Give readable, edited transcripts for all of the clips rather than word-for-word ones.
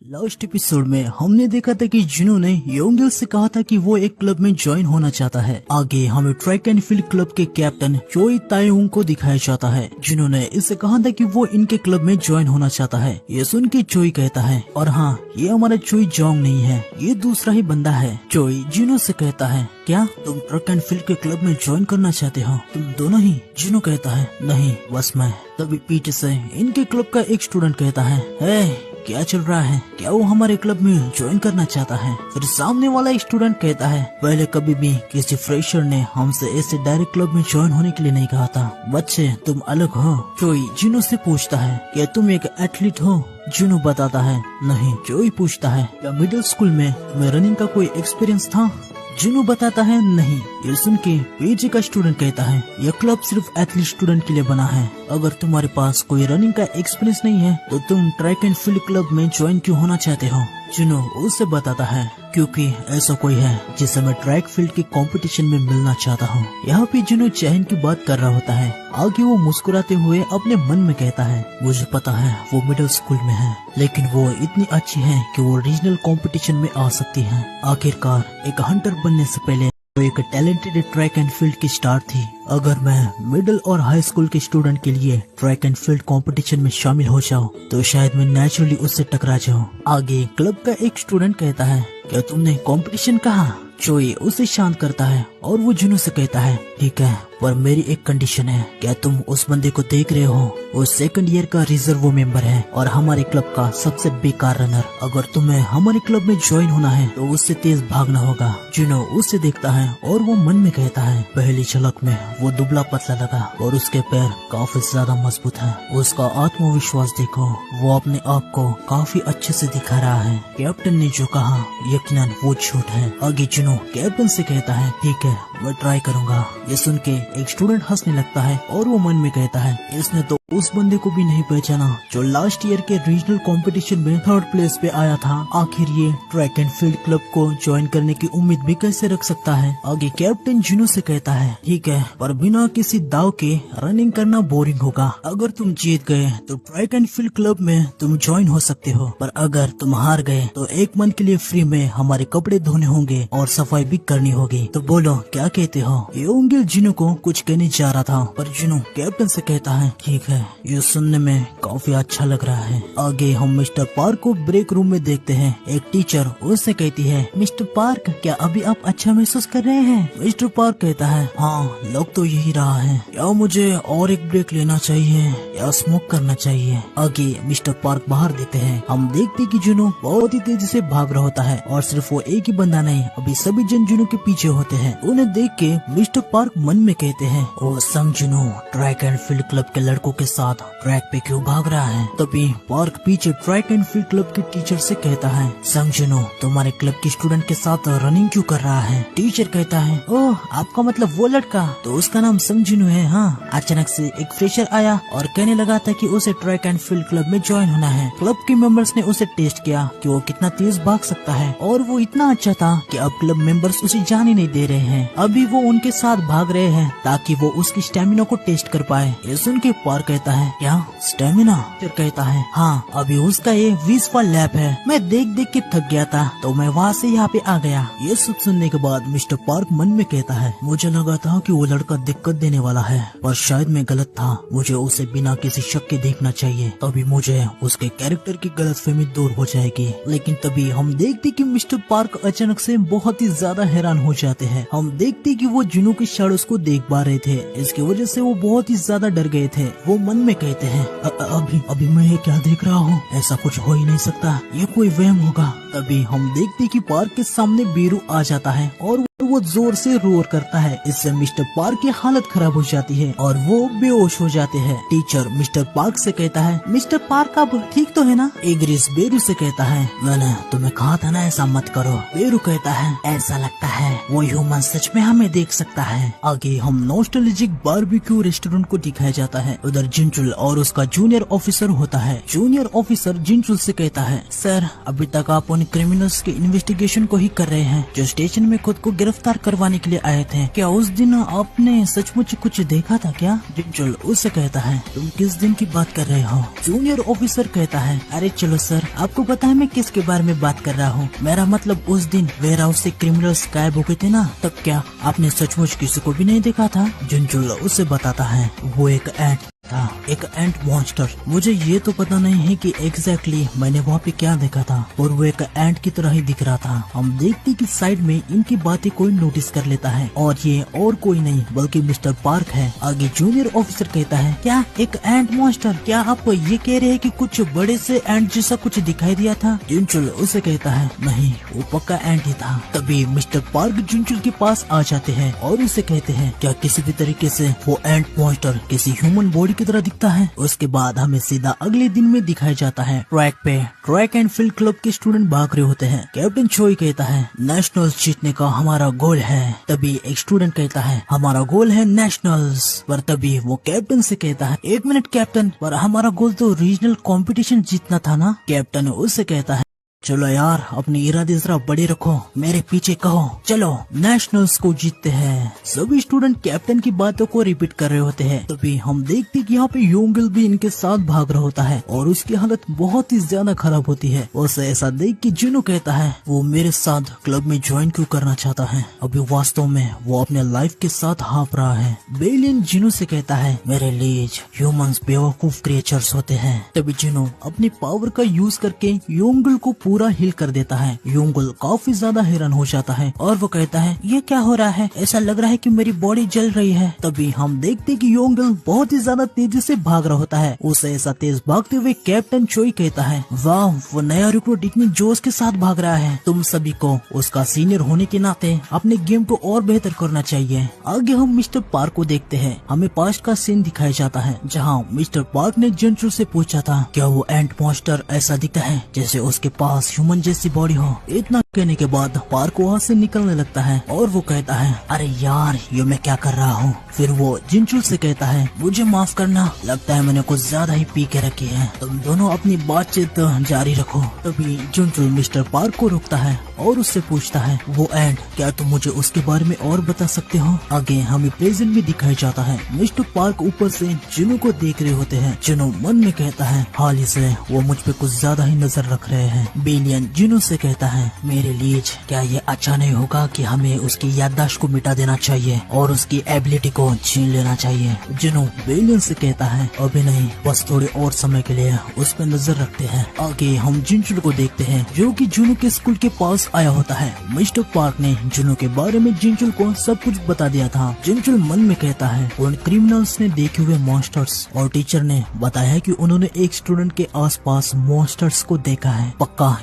Last episode में हमने देखा था कि जिनो ने योंगिल से कहा था कि वो एक क्लब में ज्वाइन होना चाहता है। आगे हमें ट्रैक एंड फील्ड क्लब के कैप्टन चोई ताएउंग को दिखाया जाता है। जिनो ने इससे कहा था कि वो इनके क्लब में ज्वाइन होना चाहता है। ये सुन के चोई कहता है, और हाँ, ये हमारा चोई जोंग नहीं है, ये दूसरा ही बंदा है। चोई जिनो से कहता है, क्या तुम ट्रैक एंड फील्ड के क्लब में ज्वाइन करना चाहते हो? तुम दोनों ही? जिनो कहता है, नहीं, बस मैं। तभी पीछे से इनके क्लब का एक स्टूडेंट कहता है, क्या चल रहा है? क्या वो हमारे क्लब में ज्वाइन करना चाहता है? फिर सामने वाला स्टूडेंट कहता है, पहले कभी भी किसी फ्रेशर ने हमसे ऐसे डायरेक्ट क्लब में ज्वाइन होने के लिए नहीं कहा था। बच्चे, तुम अलग हो। चोई जिनो से पूछता है, क्या तुम एक एथलीट हो? जिनो बताता है, नहीं। चोई पूछता है, क्या मिडिल स्कूल में तुम्हें रनिंग का कोई एक्सपीरियंस था? जिनो बताता है, नहीं। ये सुन के पीछे का स्टूडेंट कहता है, यह क्लब सिर्फ एथलीट स्टूडेंट के लिए बना है। अगर तुम्हारे पास कोई रनिंग का एक्सपीरियंस नहीं है तो तुम ट्रैक एंड फील्ड क्लब में ज्वाइन क्यों होना चाहते हो? जिनो उससे बताता है, क्योंकि ऐसा कोई है जिसे मैं ट्रैक फील्ड के कंपटीशन में मिलना चाहता हूँ। यहाँ पे जिनो चैन की बात कर रहा होता है। आगे वो मुस्कुराते हुए अपने मन में कहता है, मुझे पता है वो मिडिल स्कूल में है, लेकिन वो इतनी अच्छी है कि वो रीजनल कंपटीशन में आ सकती है। आखिरकार एक हंटर बनने से पहले वो एक टैलेंटेड ट्रैक एंड फील्ड की स्टार थी। अगर मैं मिडिल और हाई स्कूल के स्टूडेंट के लिए ट्रैक एंड फील्ड कंपटीशन में शामिल हो जाऊं तो शायद मैं नेचुरली उससे टकरा जाऊं। आगे क्लब का एक स्टूडेंट कहता है, क्या तुमने कंपटीशन कहा? चोई उसे शांत करता है और वो जिनो से कहता है, ठीक है, पर मेरी एक कंडीशन है। क्या तुम उस बंदे को देख रहे हो? वो सेकंड ईयर का रिजर्व मेंबर है और हमारे क्लब का सबसे बेकार रनर। अगर तुम्हें हमारे क्लब में ज्वाइन होना है तो उससे तेज भागना होगा। जिनो उससे देखता है और वो मन में कहता है, पहली झलक में वो दुबला पतला लगा और उसके पैर काफी ज्यादा मजबूत है। उसका आत्मविश्वास देखो, वो अपने आप को काफी अच्छे से दिखा रहा है। कैप्टन ने जो कहा यकीनन वो झूठ है। आगे जिनो कैप्टन से कहता है, ठीक है, मैं ट्राई करूंगा। ये सुन के एक स्टूडेंट हंसने लगता है और वो मन में कहता है, इसने तो उस बंदे को भी नहीं पहचाना जो लास्ट ईयर के रीजनल कंपटीशन में थर्ड प्लेस पे आया था। आखिर ये ट्रैक एंड फील्ड क्लब को ज्वाइन करने की उम्मीद भी कैसे रख सकता है? आगे कैप्टन जिनो से कहता है, ठीक है, पर बिना किसी दाव के रनिंग करना बोरिंग होगा। अगर तुम जीत गए तो ट्रैक एंड फील्ड क्लब में तुम ज्वाइन हो सकते हो, पर अगर तुम हार गए तो एक मंथ के लिए फ्री में हमारे कपड़े धोने होंगे और सफाई भी करनी होगी। तो बोलो क्या कहते हो? योंगिल जिनो को कुछ कहने जा रहा था, पर जिनो कैप्टन से कहता है, ठीक है, ये सुनने में काफी अच्छा लग रहा है। आगे हम मिस्टर पार्क को ब्रेक रूम में देखते हैं। एक टीचर उससे कहती है, मिस्टर पार्क, क्या अभी आप अच्छा महसूस कर रहे हैं? मिस्टर पार्क कहता है, हाँ, लग तो यही रहा है। क्या मुझे और एक ब्रेक लेना चाहिए या स्मोक करना चाहिए? आगे मिस्टर पार्क बाहर देखते हैं। हम देखते कि जिनो बहुत ही तेजी से भाग रहा होता है और सिर्फ वो एक ही बंदा नहीं, अभी सभी जन जिनो के पीछे होते हैं। उन्हें देख के मिस्टर पार्क मन में कहते हैं, ओ संग जिनो ट्रैक एंड फील्ड क्लब के लड़कों के साथ ट्रैक पे क्यों भाग रहा है? तभी पार्क पीछे ट्रैक एंड फील्ड क्लब के टीचर से कहता है, संग जिनो तुम्हारे क्लब के स्टूडेंट के साथ रनिंग क्यों कर रहा है? टीचर कहता है, ओह, आपका मतलब वो लड़का, तो उसका नाम संग जिनो है। हाँ, अचानक से एक फ्रेशर आया और कहने लगा था कि उसे ट्रैक एंड फील्ड क्लब में ज्वाइन होना है। क्लब के मेंबर्स ने उसे टेस्ट किया कि वो कितना तेज भाग सकता है और वो इतना अच्छा था कि अब क्लब मेंबर्स उसे जाने नहीं दे रहे हैं। अभी वो उनके साथ भाग रहे हैं ताकि वो उसकी स्टेमिना को टेस्ट कर पाए। ये सुन के पार्क कहता है, क्या स्टेमिना? फिर कहता है, हाँ, अभी उसका ये 20वां लैप है। मैं देख देख के थक गया था तो मैं वहाँ से यहाँ पे आ गया। ये सब सुनने के बाद मिस्टर पार्क मन में कहता है, मुझे लगा था कि वो लड़का दिक्कत देने वाला है, पर शायद मैं गलत था। मुझे उसे बिना किसी शक के देखना चाहिए, तभी मुझे उसके कैरेक्टर की गलतफहमी दूर हो जाएगी। लेकिन तभी हम देखते कि मिस्टर पार्क अचानक से बहुत ही ज्यादा हैरान हो जाते हैं। हम देखते कि वो जिनो के शैडोज को देख पा रहे थे, इसकी वजह से वो बहुत ही ज्यादा डर गए थे। वो मन में कहते हैं, अभी मैं ये क्या देख रहा हूँ? ऐसा कुछ हो ही नहीं सकता, ये कोई वहम होगा। तभी हम देखते कि पार्क के सामने बीरू आ जाता है और वो जोर से रोर करता है। इससे मिस्टर पार्क की हालत खराब हो जाती है और वो बेहोश हो जाते हैं। टीचर मिस्टर पार्क से कहता है, मिस्टर पार्क आप ठीक तो है ना? एग्रिस बेरू से कहता है, मैंने तुम्हें कहा था ना ऐसा मत करो। बेरू कहता है, ऐसा लगता है वो ह्यूमन सच में हमें देख सकता है। आगे हम नॉस्टैल्जिक बारबेक्यू रेस्टोरेंट को दिखाया जाता है। उधर जिंचुल और उसका जूनियर ऑफिसर होता है। जूनियर ऑफिसर जिंचुल से कहता है, सर, अभी तक आप उन क्रिमिनल्स के इन्वेस्टिगेशन को ही कर रहे हैं जो स्टेशन में खुद को गिरफ्तार गिरफ्तार करवाने के लिए आए थे। क्या उस दिन आपने सचमुच कुछ देखा था क्या? जिनचुल उससे कहता है, तुम किस दिन की बात कर रहे हो? जूनियर ऑफिसर कहता है, अरे चलो सर, आपको पता है मैं किसके बारे में बात कर रहा हूँ। मेरा मतलब उस दिन वेयर हाउस से क्रिमिनल्स गायब हो गए थे ना, तब क्या आपने सचमुच किसी को भी नहीं देखा था? जिनचुल उससे बताता है, वो एक एंट था, एक एंट मॉन्स्टर। मुझे ये तो पता नहीं है कि एग्जैक्टली मैंने वहाँ पे क्या देखा था, और वो एक एंट की तरह ही दिख रहा था। हम देखते कि साइड में इनकी बातें कोई नोटिस कर लेता है, और ये और कोई नहीं बल्कि मिस्टर पार्क है। आगे जूनियर ऑफिसर कहता है, क्या एक एंट मॉन्स्टर? क्या आप ये कह रहे हैं कि कुछ बड़े से एंट जैसा कुछ दिखाई दिया था? जिनचुल उसे कहता है, नहीं, वो पक्का एंट ही था। तभी मिस्टर पार्क जिनचुल के पास आ जाते हैं और उसे कहते हैं, क्या किसी भी तरीके से वो एंट मॉन्स्टर किसी ह्यूमन बॉडी की तरह दिखता है? उसके बाद हमें सीधा अगले दिन में दिखाया जाता है। ट्रैक पे ट्रैक एंड फील्ड क्लब के स्टूडेंट भाग रहे होते हैं। कैप्टन चोई कहता है, नेशनल्स जीतने का हमारा गोल है। तभी एक स्टूडेंट कहता है, हमारा गोल है नेशनल्स। पर तभी वो कैप्टन से कहता है, एक मिनट कैप्टन, पर हमारा गोल तो रीजनल कंपटीशन जीतना था ना? कैप्टन उससे कहता है, चलो यार, अपने इरादे जरा बड़े रखो, मेरे पीछे कहो, चलो नेशनल्स को जीतते हैं। सभी स्टूडेंट कैप्टन की बातों को रिपीट कर रहे होते हैं। तभी हम देखते कि यहाँ पे योंगिल भी इनके साथ भाग रहा होता है और उसकी हालत बहुत ही ज्यादा खराब होती है। उसे ऐसा देख के जिनो कहता है, वो मेरे साथ क्लब में ज्वाइन क्यों करना चाहता है? अभी वास्तव में वो अपने लाइफ के साथ हाँफ रहा है। बेलियन जिनो से कहता है, मेरे लिए ह्यूमंस बेवकूफ क्रिएचर्स होते हैं। तभी जिनो अपनी पावर का यूज करके योंगिल को पूरा हिल कर देता है। योंगुल काफी ज्यादा हैरान हो जाता है और वो कहता है, ये क्या हो रहा है? ऐसा लग रहा है कि मेरी बॉडी जल रही है। तभी हम देखते कि योंगुल बहुत ही ज्यादा तेजी से भाग रहा होता है। उसे ऐसा तेज भागते हुए कैप्टन चोई कहता है, वाह, वो नया रिक्रूट इतनी जोश के साथ भाग रहा है। तुम सभी को उसका सीनियर होने के नाते अपने गेम को और बेहतर करना चाहिए। आगे हम मिस्टर पार्क को देखते हैं। हमें पास्ट का सीन दिखाया जाता है जहाँ मिस्टर पार्क ने जिनचू से पूछा था, क्या वो एंट मॉन्स्टर ऐसा दिखता है जैसे उसके पास ह्यूमन जैसी बॉडी हो? इतना कहने के बाद पार्क वहाँ से निकलने लगता है और वो कहता है, अरे यार, ये मैं क्या कर रहा हूँ? फिर वो जिनचू से कहता है, मुझे माफ करना, लगता है मैंने कुछ ज्यादा ही पी के रखी है, तुम दोनों अपनी बातचीत जारी रखो। तभी जिनचू मिस्टर पार्क को रोकता है और उससे पूछता है, वो एंड, क्या तुम मुझे उसके बारे में और बता सकते हो? आगे हमें प्रेजेंट में दिखाया जाता है। मिस्टर पार्क ऊपर से जिनो को देख रहे होते हैं। जिनो मन में कहता है, हाल ही से वो मुझ पे कुछ ज्यादा ही नजर रख रहे हैं। बेलियन जिनो से कहता है, मेरे लिए क्या ये अच्छा नहीं होगा कि हमें उसकी याददाश्त को मिटा देना चाहिए और उसकी एबिलिटी को छीन लेना चाहिए? जिनो बेलियन से कहता है, अभी नहीं, बस थोड़े और समय के लिए उस पर नजर रखते हैं। आगे हम जिनचू को देखते हैं जो कि जुनो के स्कूल के पास आया होता है। मिस्टर पार्क ने जुनो के बारे में जिनचू को सब कुछ बता दिया था। जिनचू मन में कहता है, उन क्रिमिनल्स ने देखे हुए मॉन्स्टर्स और टीचर ने बताया कि उन्होंने एक स्टूडेंट के आसपास मॉन्स्टर्स को देखा है। पक्का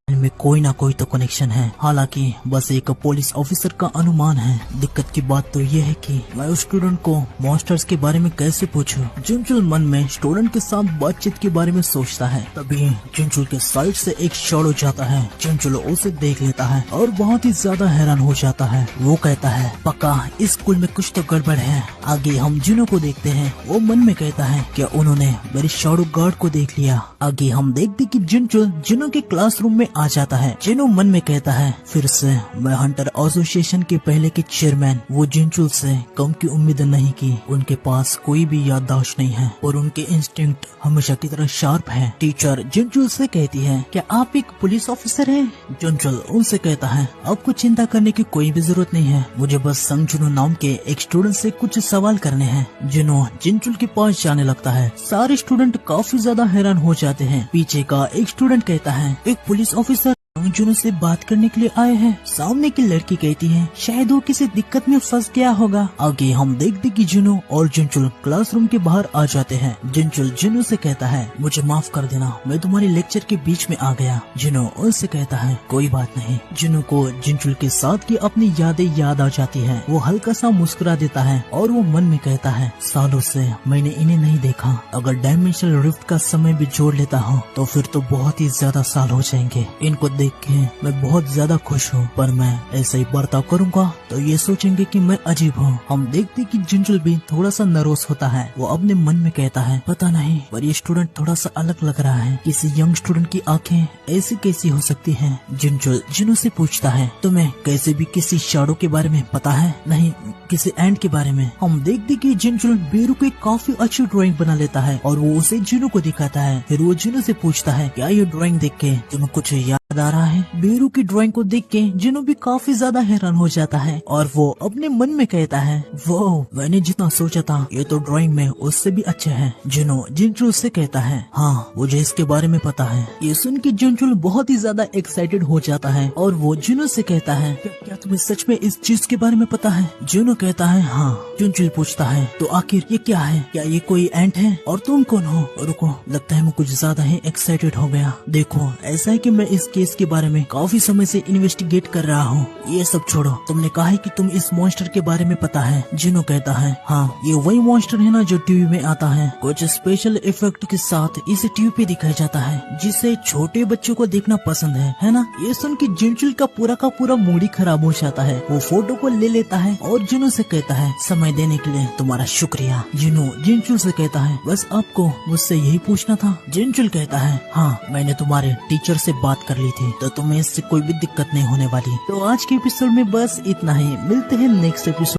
इनमें कोई ना कोई तो कनेक्शन है। हालांकि बस एक पुलिस ऑफिसर का अनुमान है। दिक्कत की बात तो ये है कि मैं उस स्टूडेंट को मॉन्स्टर्स के बारे में कैसे पूछूं? जिनचुल मन में स्टूडेंट के साथ बातचीत के बारे में सोचता है। तभी जिनचुल के साइड से एक शैडो जाता है। जिनचुल उसे देख लेता है और बहुत ही ज्यादा हैरान हो जाता है। वो कहता है, पक्का इस स्कूल में कुछ तो गड़बड़ है। आगे हम जिनो को देखते हैं। वो मन में कहता है, क्या उन्होंने मेरे शैडो गार्ड को देख लिया? आगे हम देखते कि जिनचुल जिनो के क्लासरूम में आ जाता है। जिनो मन में कहता है, फिर से मैं हंटर एसोसिएशन के पहले के चेयरमैन वो जिनचुल से कम की उम्मीद नहीं की। उनके पास कोई भी याददाश्त नहीं है और उनके इंस्टिंक्ट हमेशा की तरह शार्प है। टीचर जिनचुल से कहती है, क्या आप एक पुलिस ऑफिसर हैं? जिनचुल उनसे कहता है, आपको चिंता करने की कोई भी जरूरत नहीं है, मुझे बस संग जुनो नाम के एक स्टूडेंट से कुछ सवाल करने हैं। जिनो जिनचुल के पास जाने लगता है। सारे स्टूडेंट काफी ज्यादा हैरान हो जाते हैं। पीछे का एक स्टूडेंट कहता है, एक पुलिस ऑफिसर जुनो से बात करने के लिए आए हैं। सामने की लड़की कहती है, शायद वो किसी दिक्कत में फंस गया होगा। आगे हम देखते कि जुनो और जिनचुल क्लासरूम के बाहर आ जाते हैं। जिनचुल जिनो से कहता है, मुझे माफ कर देना, मैं तुम्हारे लेक्चर के बीच में आ गया। जिनो उनसे कहता है, कोई बात नहीं। जिनो को जिनचुल के साथ की अपनी यादें याद आ जाती है। वो हल्का सा मुस्कुरा देता है और वो मन में कहता है, सालों से मैंने इन्हें नहीं देखा। अगर डायमेंशनल रिफ्ट का समय भी जोड़ लेता हूँ तो फिर तो बहुत ही ज्यादा साल हो जाएंगे। इनको देख के मैं बहुत ज्यादा खुश हूँ, पर मैं ऐसा ही बर्ताव करूँगा तो ये सोचेंगे कि मैं अजीब हूँ। हम देखते कि जिंजुल भी थोड़ा सा नर्वस होता है। वो अपने मन में कहता है, पता नहीं पर ये स्टूडेंट थोड़ा सा अलग लग रहा है। किसी यंग स्टूडेंट की आंखें ऐसी कैसी हो सकती हैं? जिंजुल जिनू से पूछता है, तुम्हें कैसे भी किसी शैडो के बारे में पता है? नहीं, किसी एंड के बारे में। हम देखते कि जिंजुल बेरू को काफी अच्छी ड्राइंग बना लेता है और वो उसे जिनू को दिखाता है। फिर वो जिनू से पूछता है, क्या ये ड्राइंग देख के तुम्हें कुछ याद आ रहा है? बेरू की ड्राइंग को देख के जिनू भी काफी ज्यादा हैरान हो जाता है और वो अपने मन में कहता है, वो मैंने जितना सोचा था ये तो ड्राइंग में उससे भी अच्छे है। जिनू जिंजुल से कहता है, हाँ मुझे इसके बारे में पता है। ये सुन के जिंजुल बहुत ही ज्यादा एक्साइटेड हो जाता है और वो जिनू से कहता है, क्या तुम्हें सच में इस चीज के बारे में पता है? जिनू कहता है, हाँ। जिंजुल पूछता है, तो आखिर ये क्या है? क्या ये कोई एंट है? और तुम कौन हो? रुको, लगता है मैं कुछ ज्यादा ही एक्साइटेड हो गया। देखो, ऐसा है कि मैं इस केस के बारे में काफी समय से इन्वेस्टिगेट कर रहा हूँ। ये सब छोड़ो, तुमने कहा है कि तुम इस मॉन्स्टर के बारे में पता है। जिनू कहता है, हाँ ये वही मॉन्स्टर है ना जो टीवी में आता है। कुछ स्पेशल इफेक्ट के साथ इसे टीवी पे दिखाया जाता है, जिसे छोटे बच्चों को देखना पसंद है ना? ये सुन के जिंजुल का पूरा मूड ही खराब हो जाता है। वो फोटो को ले लेता है और जिनू से कहता है, समय देने के लिए तुम्हारा शुक्रिया। जिनू जिंजुल से कहता है, बस आपको मुझसे यही पूछना था। जिंजुल कहता है, हाँ मैंने तुम्हारे टीचर से बात कर ली थी, तो तुम्हें इससे कोई भी दिक्कत नहीं होने वाली। तो आज के एपिसोड में बस इतना ही। मिलते हैं नेक्स्ट एपिसोड।